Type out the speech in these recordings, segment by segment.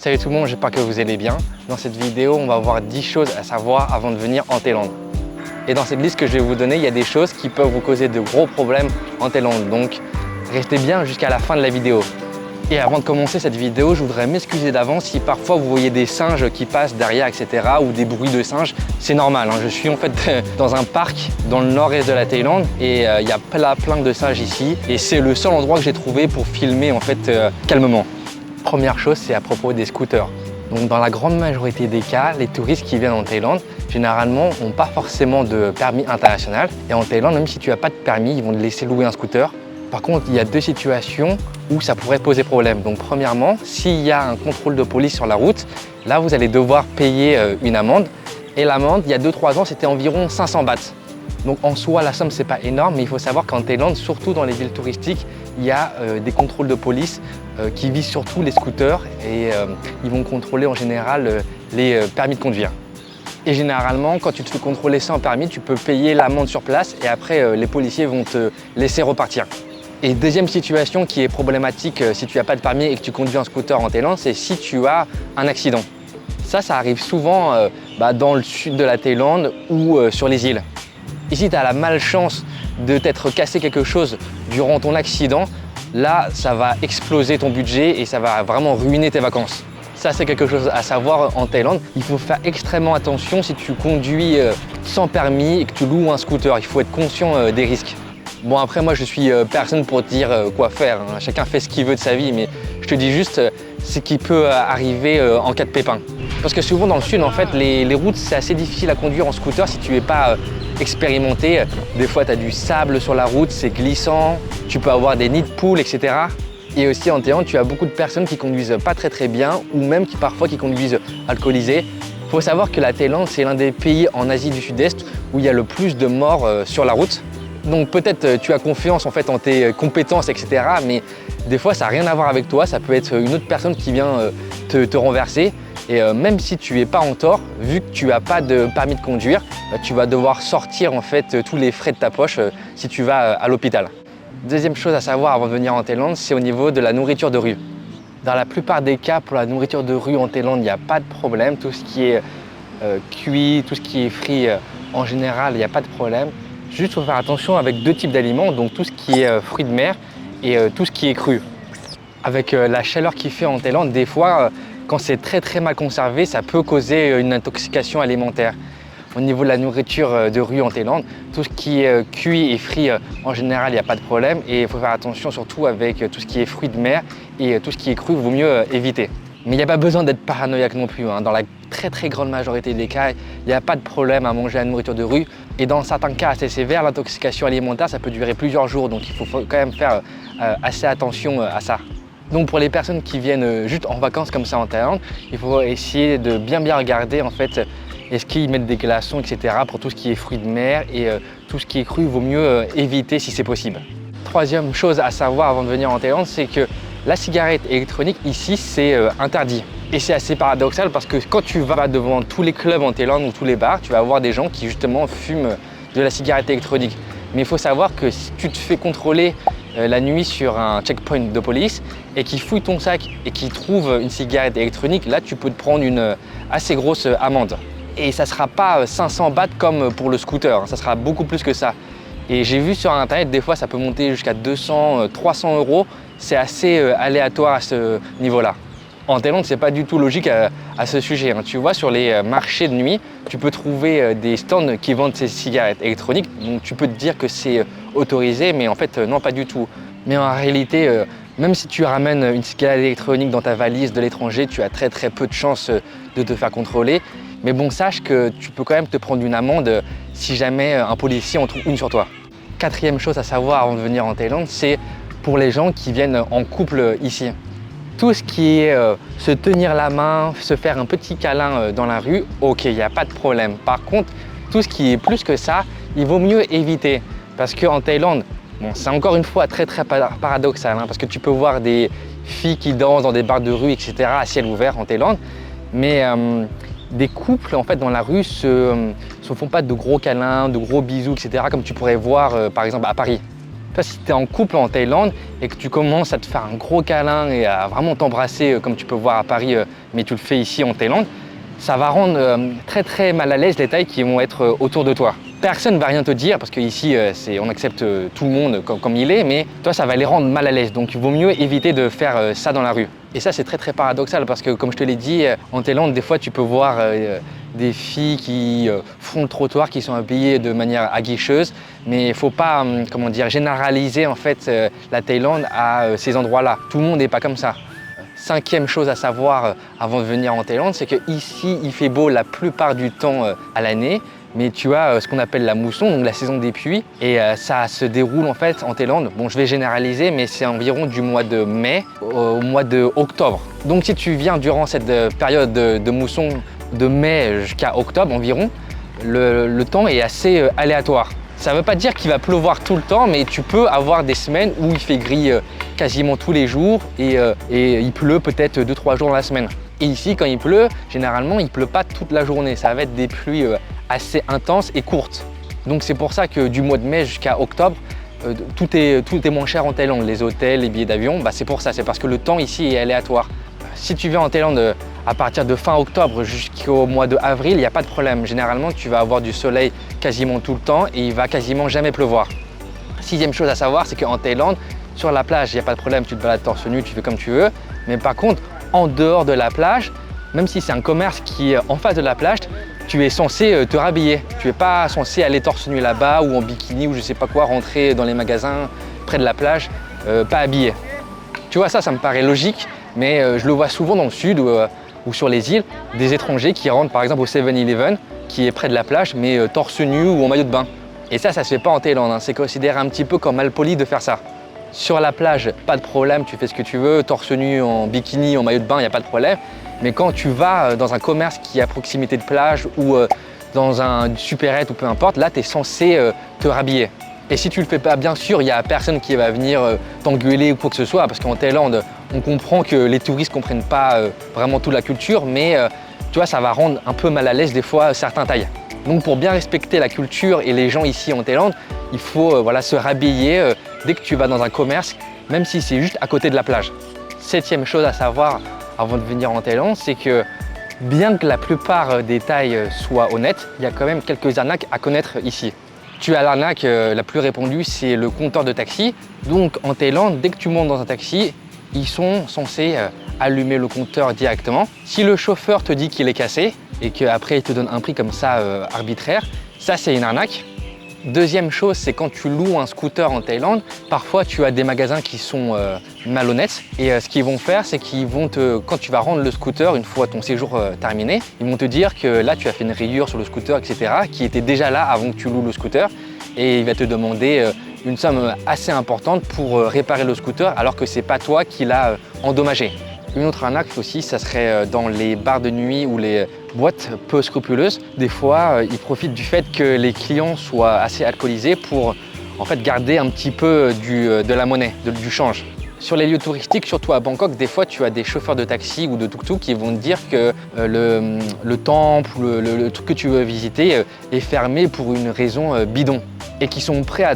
Salut tout le monde, j'espère que vous allez bien. Dans cette vidéo, on va voir 10 choses à savoir avant de venir en Thaïlande. Et dans cette liste que je vais vous donner, il y a des choses qui peuvent vous causer de gros problèmes en Thaïlande. Donc, restez bien jusqu'à la fin de la vidéo. Et avant de commencer cette vidéo, je voudrais m'excuser d'avance si parfois vous voyez des singes qui passent derrière, etc. ou des bruits de singes. C'est normal, hein. Je suis en fait dans un parc dans le nord-est de la Thaïlande et il y a plein de singes ici. Et c'est le seul endroit que j'ai trouvé pour filmer en fait calmement. Première chose, c'est à propos des scooters. Donc dans la grande majorité des cas, les touristes qui viennent en Thaïlande, généralement, n'ont pas forcément de permis international. Et en Thaïlande, même si tu n'as pas de permis, ils vont te laisser louer un scooter. Par contre, il y a deux situations où ça pourrait poser problème. Donc premièrement, s'il y a un contrôle de police sur la route, là vous allez devoir payer une amende. Et l'amende, il y a 2-3 ans, c'était environ 500 bahts. Donc en soi, la somme, c'est pas énorme, mais il faut savoir qu'en Thaïlande, surtout dans les villes touristiques, il y a des contrôles de police qui visent surtout les scooters et ils vont contrôler en général les permis de conduire. Et généralement, quand tu te fais contrôler sans permis, tu peux payer l'amende sur place et après, les policiers vont te laisser repartir. Et deuxième situation qui est problématique si tu n'as pas de permis et que tu conduis un scooter en Thaïlande, c'est si tu as un accident. Ça arrive souvent dans le sud de la Thaïlande ou sur les îles. Ici, tu as la malchance de t'être cassé quelque chose durant ton accident. Là, ça va exploser ton budget et ça va vraiment ruiner tes vacances. Ça, c'est quelque chose à savoir en Thaïlande. Il faut faire extrêmement attention si tu conduis sans permis et que tu loues un scooter. Il faut être conscient des risques. Bon, après, moi, je suis personne pour te dire quoi faire, hein. Chacun fait ce qu'il veut de sa vie, mais je te dis juste ce qui peut arriver en cas de pépin. Parce que souvent, dans le sud, en fait, les routes, c'est assez difficile à conduire en scooter si tu n'es pas expérimenté. Des fois, tu as du sable sur la route, c'est glissant, tu peux avoir des nids de poules, etc. Et aussi, en Thaïlande, tu as beaucoup de personnes qui conduisent pas très bien ou même parfois qui conduisent alcoolisées. Il faut savoir que la Thaïlande, c'est l'un des pays en Asie du Sud-Est où il y a le plus de morts sur la route. Donc peut-être tu as confiance en fait en tes compétences, etc. Mais des fois, ça n'a rien à voir avec toi. Ça peut être une autre personne qui vient te renverser. Et même si tu n'es pas en tort, vu que tu n'as pas de permis de conduire, tu vas devoir sortir en fait tous les frais de ta poche si tu vas à l'hôpital. Deuxième chose à savoir avant de venir en Thaïlande, c'est au niveau de la nourriture de rue. Dans la plupart des cas, pour la nourriture de rue en Thaïlande, il n'y a pas de problème. Tout ce qui est cuit, tout ce qui est frit, en général, il n'y a pas de problème. Juste, il faut faire attention avec deux types d'aliments, donc tout ce qui est fruits de mer et tout ce qui est cru. Avec la chaleur qu'il fait en Thaïlande, des fois, quand c'est très mal conservé, ça peut causer une intoxication alimentaire. Au niveau de la nourriture de rue en Thaïlande, tout ce qui est cuit et frit, en général, il n'y a pas de problème. Et il faut faire attention surtout avec tout ce qui est fruits de mer et tout ce qui est cru, il vaut mieux éviter. Mais il n'y a pas besoin d'être paranoïaque non plus, hein. Dans la très grande majorité des cas, il n'y a pas de problème à manger la nourriture de rue. Et dans certains cas assez sévères, l'intoxication alimentaire, ça peut durer plusieurs jours. Donc il faut quand même faire assez attention à ça. Donc pour les personnes qui viennent juste en vacances comme ça en Thaïlande, il faut essayer de bien regarder en fait est-ce qu'ils mettent des glaçons, etc. pour tout ce qui est fruits de mer et tout ce qui est cru, il vaut mieux éviter si c'est possible. Troisième chose à savoir avant de venir en Thaïlande, c'est que la cigarette électronique ici, c'est interdit. Et c'est assez paradoxal parce que quand tu vas devant tous les clubs en Thaïlande ou tous les bars, tu vas avoir des gens qui justement fument de la cigarette électronique. Mais il faut savoir que si tu te fais contrôler la nuit sur un checkpoint de police et qu'ils fouillent ton sac et qu'ils trouvent une cigarette électronique, là tu peux te prendre une assez grosse amende. Et ça ne sera pas 500 bahts comme pour le scooter, hein, ça sera beaucoup plus que ça. Et j'ai vu sur internet, des fois ça peut monter jusqu'à 200, 300 €. C'est assez aléatoire à ce niveau-là. En Thaïlande, c'est pas du tout logique à ce sujet, hein. Tu vois, sur les marchés de nuit, tu peux trouver des stands qui vendent ces cigarettes électroniques. Donc tu peux te dire que c'est autorisé, mais en fait, non, pas du tout. Mais en réalité, même si tu ramènes une cigarette électronique dans ta valise de l'étranger, tu as très peu de chances de te faire contrôler. Mais bon, sache que tu peux quand même te prendre une amende si jamais un policier en trouve une sur toi. Quatrième chose à savoir avant de venir en Thaïlande, c'est pour les gens qui viennent en couple ici. Tout ce qui est se tenir la main, se faire un petit câlin dans la rue, ok, il n'y a pas de problème. Par contre, tout ce qui est plus que ça, il vaut mieux éviter. Parce qu'en Thaïlande, bon, c'est encore une fois très paradoxal, hein, parce que tu peux voir des filles qui dansent dans des bars de rue, etc. à ciel ouvert en Thaïlande. Mais des couples en fait dans la rue se font pas de gros câlins, de gros bisous, etc. comme tu pourrais voir par exemple à Paris. Toi, si tu es en couple en Thaïlande et que tu commences à te faire un gros câlin et à vraiment t'embrasser comme tu peux voir à Paris, mais tu le fais ici en Thaïlande, ça va rendre très mal à l'aise les Thaïs qui vont être autour de toi. Personne ne va rien te dire parce qu'ici, on accepte tout le monde comme il est, mais toi, ça va les rendre mal à l'aise. Donc, il vaut mieux éviter de faire ça dans la rue. Et ça, c'est très paradoxal parce que, comme je te l'ai dit, en Thaïlande, des fois, tu peux voir des filles qui font le trottoir, qui sont habillées de manière aguicheuse, mais il ne faut pas, comment dire, généraliser en fait la Thaïlande à ces endroits-là. Tout le monde n'est pas comme ça. Cinquième chose à savoir avant de venir en Thaïlande, c'est qu'ici, il fait beau la plupart du temps à l'année, mais tu as ce qu'on appelle la mousson, donc la saison des pluies, et ça se déroule en fait en Thaïlande. Bon, je vais généraliser, mais c'est environ du mois de mai au mois d'octobre. Donc si tu viens durant cette période de mousson, de mai jusqu'à octobre environ, le temps est assez aléatoire. Ça ne veut pas dire qu'il va pleuvoir tout le temps, mais tu peux avoir des semaines où il fait gris quasiment tous les jours et il pleut peut-être 2-3 jours dans la semaine. Et ici, quand il pleut, généralement, il ne pleut pas toute la journée. Ça va être des pluies assez intenses et courtes. Donc c'est pour ça que du mois de mai jusqu'à octobre, tout est moins cher en Thaïlande. Les hôtels, les billets d'avion, c'est pour ça. C'est parce que le temps ici est aléatoire. Si tu viens en Thaïlande à partir de fin octobre jusqu'au mois de avril, il n'y a pas de problème. Généralement, tu vas avoir du soleil quasiment tout le temps et il va quasiment jamais pleuvoir. Sixième chose à savoir, c'est qu'en Thaïlande, sur la plage, il n'y a pas de problème. Tu te balades torse nu, tu fais comme tu veux. Mais par contre, en dehors de la plage, même si c'est un commerce qui est en face de la plage, tu es censé te rhabiller. Tu n'es pas censé aller torse nu là-bas ou en bikini ou je sais pas quoi, rentrer dans les magasins près de la plage, pas habillé. Tu vois, ça me paraît logique, mais je le vois souvent dans le sud ou sur les îles, des étrangers qui rentrent par exemple au 7-Eleven, qui est près de la plage, mais torse nu ou en maillot de bain. Et ça se fait pas en Thaïlande, hein. C'est considéré un petit peu comme malpoli de faire ça. Sur la plage, pas de problème, tu fais ce que tu veux, torse nu, en bikini, en maillot de bain, il n'y a pas de problème. Mais quand tu vas dans un commerce qui est à proximité de plage ou dans un supérette ou peu importe, là, tu es censé te rhabiller. Et si tu le fais pas, bien sûr, il n'y a personne qui va venir t'engueuler ou quoi que ce soit, parce qu'en Thaïlande, on comprend que les touristes ne comprennent pas vraiment toute la culture, mais tu vois, ça va rendre un peu mal à l'aise des fois certains Thaïs. Donc pour bien respecter la culture et les gens ici en Thaïlande, il faut se rhabiller dès que tu vas dans un commerce, même si c'est juste à côté de la plage. Septième chose à savoir avant de venir en Thaïlande, c'est que bien que la plupart des Thaïs soient honnêtes, il y a quand même quelques arnaques à connaître ici. Tu as l'arnaque la plus répandue, c'est le compteur de taxi. Donc en Thaïlande, dès que tu montes dans un taxi, ils sont censés allumer le compteur directement. Si le chauffeur te dit qu'il est cassé et qu'après il te donne un prix comme ça arbitraire, ça c'est une arnaque. Deuxième chose, c'est quand tu loues un scooter en Thaïlande, parfois tu as des magasins qui sont malhonnêtes et ce qu'ils vont faire, c'est qu'ils vont quand tu vas rendre le scooter, une fois ton séjour terminé, ils vont te dire que là tu as fait une rayure sur le scooter, etc., qui était déjà là avant que tu loues le scooter et il va te demander une somme assez importante pour réparer le scooter alors que c'est pas toi qui l'as endommagé. Une autre arnaque aussi, ça serait dans les bars de nuit ou les boîtes peu scrupuleuses. Des fois, ils profitent du fait que les clients soient assez alcoolisés pour en fait garder un petit peu de la monnaie, du change. Sur les lieux touristiques, surtout à Bangkok, des fois tu as des chauffeurs de taxi ou de tuk-tuk qui vont te dire que le temple ou le truc que tu veux visiter est fermé pour une raison bidon et qui sont prêts à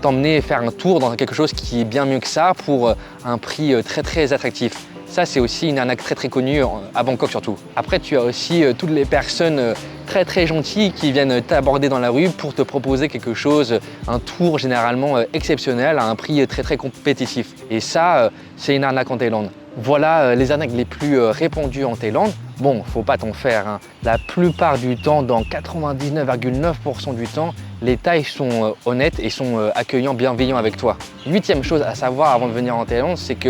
t'emmener faire un tour dans quelque chose qui est bien mieux que ça pour un prix très attractif. Ça, c'est aussi une arnaque très connue à Bangkok surtout. Après, tu as aussi toutes les personnes très gentilles qui viennent t'aborder dans la rue pour te proposer quelque chose, un tour généralement exceptionnel à un prix très compétitif. Et ça, c'est une arnaque en Thaïlande. Voilà les arnaques les plus répandues en Thaïlande. Bon, faut pas t'en faire, hein. La plupart du temps, dans 99,9% du temps, les Thaïs sont honnêtes et sont accueillants, bienveillants avec toi. Huitième chose à savoir avant de venir en Thaïlande, c'est que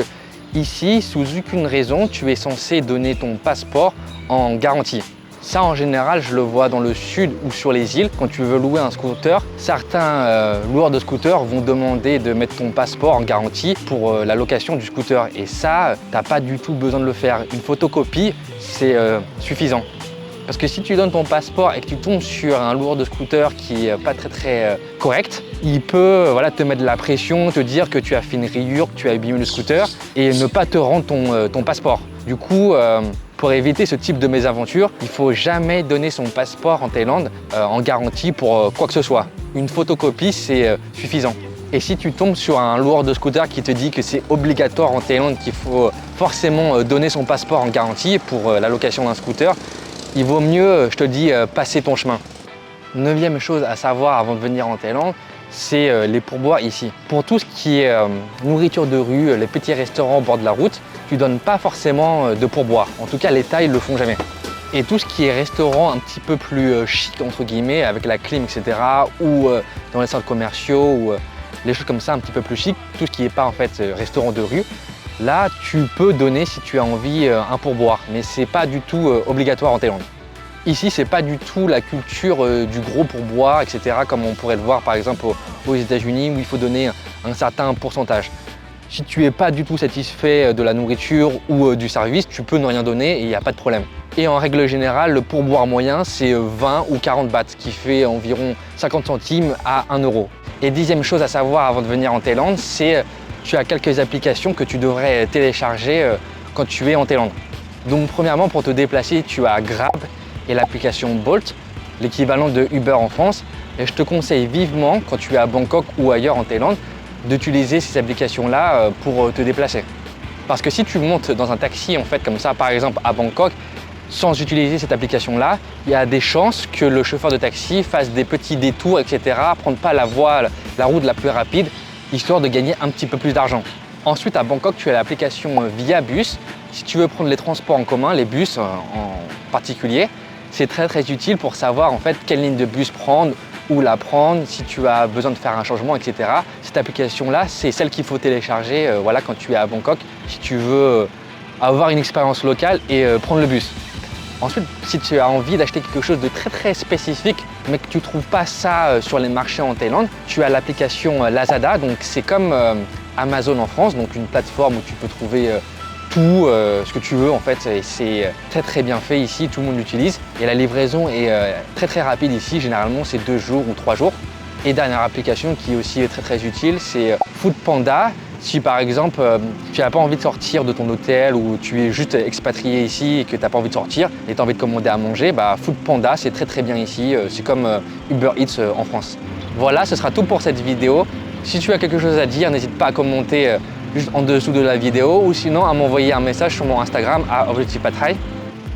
ici, sous aucune raison, tu es censé donner ton passeport en garantie. Ça, en général, je le vois dans le sud ou sur les îles. Quand tu veux louer un scooter, certains loueurs de scooters vont demander de mettre ton passeport en garantie pour la location du scooter. Et ça, tu n'as pas du tout besoin de le faire. Une photocopie, c'est suffisant. Parce que si tu donnes ton passeport et que tu tombes sur un loueur de scooter qui n'est pas très correct, il peut te mettre de la pression, te dire que tu as fait une rayure, que tu as abîmé le scooter et ne pas te rendre ton passeport. Du coup, pour éviter ce type de mésaventure, il ne faut jamais donner son passeport en Thaïlande en garantie pour quoi que ce soit. Une photocopie, c'est suffisant. Et si tu tombes sur un loueur de scooter qui te dit que c'est obligatoire en Thaïlande, qu'il faut forcément donner son passeport en garantie pour la location d'un scooter, il vaut mieux, je te dis, passer ton chemin. 9e chose à savoir avant de venir en Thaïlande, c'est les pourboires ici. Pour tout ce qui est nourriture de rue, les petits restaurants au bord de la route, tu ne donnes pas forcément de pourboire. En tout cas, les Thaïs ne le font jamais. Et tout ce qui est restaurant un petit peu plus chic, entre guillemets, avec la clim, etc., ou dans les centres commerciaux, ou les choses comme ça un petit peu plus chic, tout ce qui n'est pas en fait restaurant de rue, là, tu peux donner si tu as envie un pourboire, mais ce n'est pas du tout obligatoire en Thaïlande. Ici, c'est pas du tout la culture du gros pourboire, etc., comme on pourrait le voir par exemple aux États-Unis où il faut donner un certain pourcentage. Si tu n'es pas du tout satisfait de la nourriture ou du service, tu peux ne rien donner et il n'y a pas de problème. Et en règle générale, le pourboire moyen, c'est 20 ou 40 bahts, ce qui fait environ 50 centimes à 1 euro. Et 10e chose à savoir avant de venir en Thaïlande, c'est tu as quelques applications que tu devrais télécharger quand tu es en Thaïlande. Donc premièrement, pour te déplacer, tu as Grab et l'application Bolt, l'équivalent de Uber en France. Et je te conseille vivement, quand tu es à Bangkok ou ailleurs en Thaïlande, d'utiliser ces applications-là pour te déplacer. Parce que si tu montes dans un taxi, en fait, comme ça, par exemple à Bangkok, sans utiliser cette application-là, il y a des chances que le chauffeur de taxi fasse des petits détours, etc., prenne pas la route la plus rapide, histoire de gagner un petit peu plus d'argent. Ensuite, à Bangkok, tu as l'application Via Bus. Si tu veux prendre les transports en commun, les bus en particulier, c'est très utile pour savoir en fait quelle ligne de bus prendre, où la prendre, si tu as besoin de faire un changement, etc. Cette application-là, c'est celle qu'il faut télécharger voilà, quand tu es à Bangkok, si tu veux avoir une expérience locale et prendre le bus. Ensuite, si tu as envie d'acheter quelque chose de très spécifique, mais que tu ne trouves pas ça sur les marchés en Thaïlande, tu as l'application Lazada. Donc c'est comme Amazon en France, donc une plateforme où tu peux trouver tout ce que tu veux en fait. C'est très bien fait ici, tout le monde l'utilise. Et la livraison est très rapide ici, généralement c'est 2 jours ou 3 jours. Et dernière application qui est aussi très utile, c'est Foodpanda. Si par exemple tu n'as pas envie de sortir de ton hôtel ou tu es juste expatrié ici et que tu n'as pas envie de sortir et tu as envie de commander à manger, bah Foodpanda c'est très bien ici, c'est comme Uber Eats en France. Voilà, ce sera tout pour cette vidéo. Si tu as quelque chose à dire, n'hésite pas à commenter juste en dessous de la vidéo ou sinon à m'envoyer un message sur mon Instagram à Objectif Pad Thai.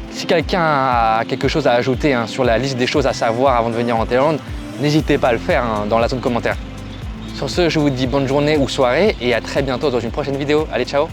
Si quelqu'un a quelque chose à ajouter sur la liste des choses à savoir avant de venir en Thaïlande, n'hésitez pas à le faire dans la zone commentaire. Sur ce, je vous dis bonne journée ou soirée et à très bientôt dans une prochaine vidéo. Allez, ciao!